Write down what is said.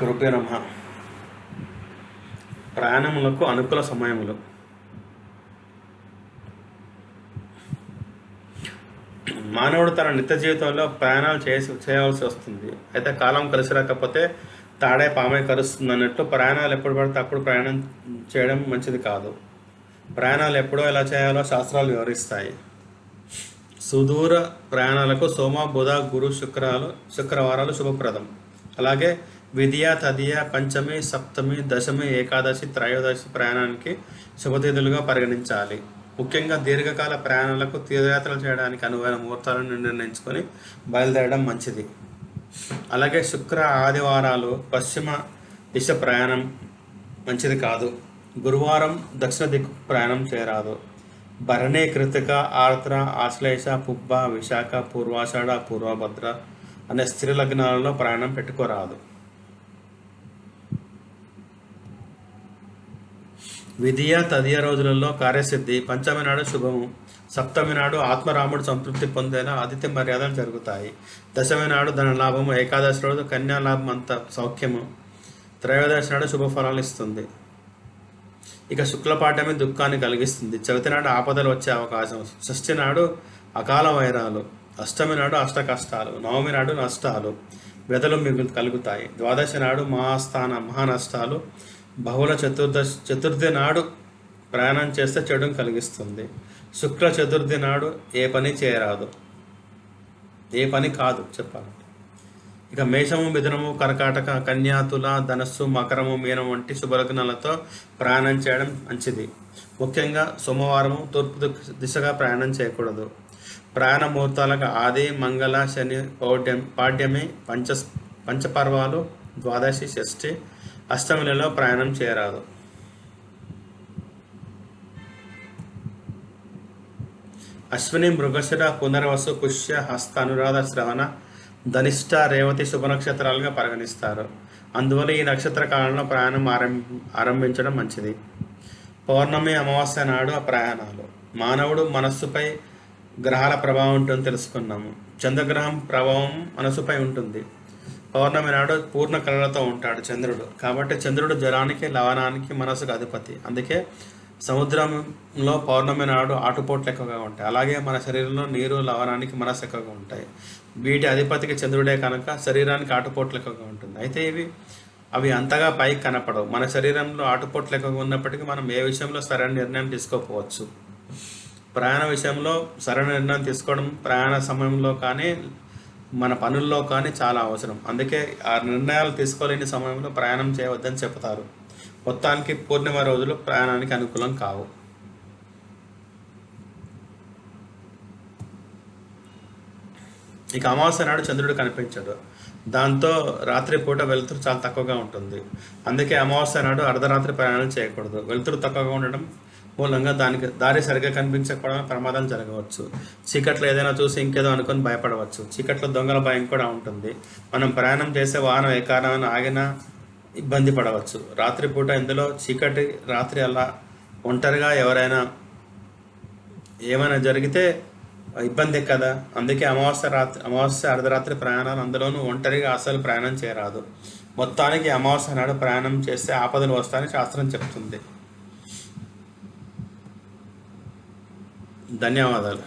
గురుభ్యో నమః. ప్రయాణములకు అనుకూల సమయములు. మానవుడు తన నిత్య జీవితంలో ప్రయాణాలు చేయవలసి వస్తుంది. అయితే కాలం కలిసి రాకపోతే తాడే పామే కరుస్తుంది అన్నట్టు ప్రయాణాలు ఎప్పుడు పడితే అప్పుడు ప్రయాణం చేయడం మంచిది కాదు. ప్రయాణాలు ఎప్పుడో ఎలా చేయాలో శాస్త్రాలు వివరిస్తాయి. సుదూర ప్రయాణాలకు సోమ, బుధ, గురు, శుక్రవారాలు శుభప్రదం. అలాగే విద్య, తదియ, పంచమి, సప్తమి, దశమి, ఏకాదశి, త్రయోదశి ప్రయాణానికి శుభతిథులుగా పరిగణించాలి. ముఖ్యంగా దీర్ఘకాల ప్రయాణాలకు తీర్థయాత్రలు చేయడానికి అనువైన ముహూర్తాలను నిర్ణయించుకొని బయలుదేరడం మంచిది. అలాగే శుక్ర, ఆదివారాలు పశ్చిమ దిశ ప్రయాణం మంచిది కాదు. గురువారం దక్షిణ దిక్కు ప్రయాణం చేయరాదు. భరణి, కృతిక, ఆర్ద్ర, ఆశ్లేష, పుబ్బ, విశాఖ, పూర్వాషాఢ, పూర్వభద్ర అనే స్థిర లగ్నాలలో ప్రయాణం పెట్టుకోరాదు. విధియ, తదియ రోజులలో కార్యసిద్ధి. పంచమి నాడు శుభము. సప్తమి నాడు ఆత్మరాముడు సంతృప్తి పొందేలా ఆదిత్య మర్యాదలు జరుగుతాయి. దశమి నాడు ధనలాభము. ఏకాదశి రోజు కన్యాలాభం అంత సౌఖ్యము. త్రయోదశి నాడు శుభ ఫలాలు ఇస్తుంది. ఇక శుక్లపాఠ్యమి దుఃఖాన్ని కలిగిస్తుంది. చవితి నాడు ఆపదలు వచ్చే అవకాశం. షష్ఠి నాడు అకాల వైరాలు. అష్టమి నాడు అష్ట కష్టాలు. నవమి నాడు నష్టాలు వ్యధలు కలుగుతాయి. ద్వాదశి నాడు మహా నష్టాలు. బహుళ చతుర్థి నాడు ప్రయాణం చేస్తే చెడు కలిగిస్తుంది. శుక్ల చతుర్థి నాడు ఏ పని చేయరాదు, ఏ పని కాదు చెప్పాలంటే. ఇక మేషము, మిథునము, కర్కాటక, కన్యా, తుల, ధనస్సు, మకరము, మీనం వంటి శుభలగ్నాలతో ప్రయాణం చేయడం మంచిది. ముఖ్యంగా సోమవారము తూర్పు దిశగా ప్రయాణం చేయకూడదు. ప్రయాణ ముహూర్తాలకు ఆది, మంగళ, శని, పాడ్యమి, పంచపర్వాలు, ద్వాదశి, షష్ఠి, అష్టమిలలో ప్రయాణం చేయరాదు. అశ్విని, మృగశిర, పునర్వసు, పుష్య, హస్త, అనురాధ, శ్రవణ, ధనిష్ట, రేవతి శుభ నక్షత్రాలుగా పరిగణిస్తారు. అందువల్ల ఈ నక్షత్ర కాలంలో ప్రయాణం ఆరంభించడం మంచిది. పౌర్ణమి, అమావాస్య నాడు ప్రయాణాలు. మానవుడు మనస్సుపై గ్రహాల ప్రభావం ఉంటుందని తెలుసుకున్నాము. చంద్రగ్రహం ప్రభావం మనసుపై ఉంటుంది. పౌర్ణమి నాడు పూర్ణ కళలతో ఉంటాడు చంద్రుడు. కాబట్టి చంద్రుడు జలానికి, లవణానికి, మనసుకు అధిపతి. అందుకే సముద్రంలో పౌర్ణమి నాడు ఆటుపోట్లు ఎక్కువగా ఉంటాయి. అలాగే మన శరీరంలో నీరు, లవణానికి, మనసు ఎక్కువగా ఉంటాయి. వీటి అధిపతికి చంద్రుడే కనుక శరీరానికి ఆటుపోట్లు ఎక్కువగా ఉంటుంది. అయితే అవి అంతగా పైకి కనపడవు. మన శరీరంలో ఆటుపోట్లు ఎక్కువగా ఉన్నప్పటికీ మనం ఏ విషయంలో సరైన నిర్ణయం తీసుకోకపోవచ్చు. ప్రయాణ విషయంలో సరైన నిర్ణయం తీసుకోవడం ప్రయాణ సమయంలో కానీ మన పనుల్లో కానీ చాలా అవసరం. అందుకే ఆ నిర్ణయాలు తీసుకోలేని సమయంలో ప్రయాణం చేయవద్దని చెబుతారు. మొత్తానికి పూర్ణిమ రోజులు ప్రయాణానికి అనుకూలం కావు. ఇక అమావాస్య నాడు చంద్రుడు కనిపించడు. దాంతో రాత్రిపూట వెలుతురు చాలా తక్కువగా ఉంటుంది. అందుకే అమావాస్య నాడు అర్ధరాత్రి ప్రయాణం చేయకూడదు. వెలుతురు తక్కువగా ఉండడం మూలంగా దారి సరిగ్గా కనిపించకపోవడం ప్రమాదాలు జరగవచ్చు. చీకట్లో ఏదైనా చూసి ఇంకేదో అనుకొని భయపడవచ్చు. చీకట్లో దొంగల భయం కూడా ఉంటుంది. మనం ప్రయాణం చేసే వాహనం ఏ కారణమైన ఆగినా ఇబ్బంది పడవచ్చు. రాత్రిపూట ఇందులో చీకటి రాత్రి అలా ఒంటరిగా ఏమైనా జరిగితే ఇబ్బంది కదా. అందుకే అమావాస్య అర్ధరాత్రి ప్రయాణాలు, అందులోనూ ఒంటరిగా అసలు ప్రయాణం చేయరాదు. మొత్తానికి అమావాస్య నాడు ప్రయాణం చేస్తే ఆపదలు వస్తాయని శాస్త్రం చెప్తుంది. ధన్యవాదాలు.